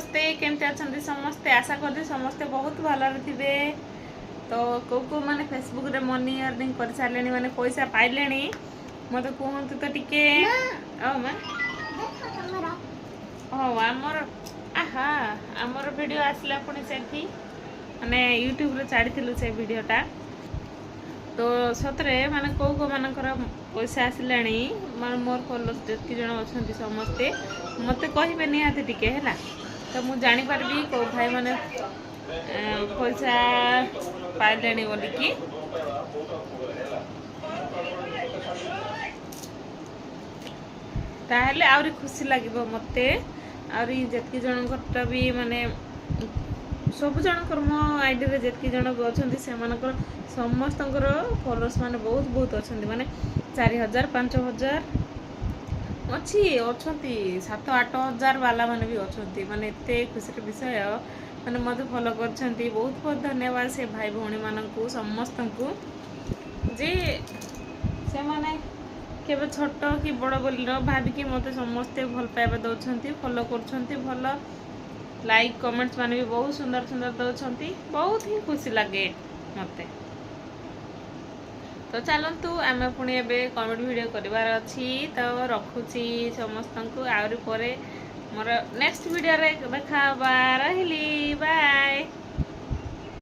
समस्ते केमती अच्छा समस्ते आशा करते समस्ते बहुत भलरे थे। तो को मैंने फेसबुक रे मनी अर्निंग कर सारे मैंने पैसा पाइले मत कहतु तो टिके आमर आहा आमर वीडियो आसला पुणी से माने यूट्यूब रे छाड़ी से वीडियोटा तो सतरे माने को मानकर पैसा आसला माने मोर फॉलोअर्स जितकी जन अच्छा समस्ते मत कहे निहाती टिके है तो मुझे जानीपारि कौ भाई मैंने पैसा पाइले बोलिकी ताहले आउरी खुशी लगे मत आउरी जितकी जनकर भी माने सब जनकर मो आईडी रे जितकी जन भी अच्छा से समस्त फॉलोअर्स माने बहुत बहुत अच्छा माने 4000 5000 अच्छी अच्छा 7-8 हजार वाला माने भी अच्छा माने एते खुशी विषय माने मत फॉलो कर बहुत बहुत धन्यवाद से भाई भौणी मानू समस्त को जे से माने केबे छोट कि बड़ बोली भाविकी मत समस्ते भल पाइबा दौरान फॉलो कर भल लाइक कमेंट्स माने भी बहुत सुंदर सुंदर दौरान बहुत ही खुशी लगे मत तो चलतु आम पुणी एवं कमेडी वीडियो करार अच्छी तो रखुची समस्त को आउरी परे मोर नेक्स्ट वीडियो रे देखा रही बाय।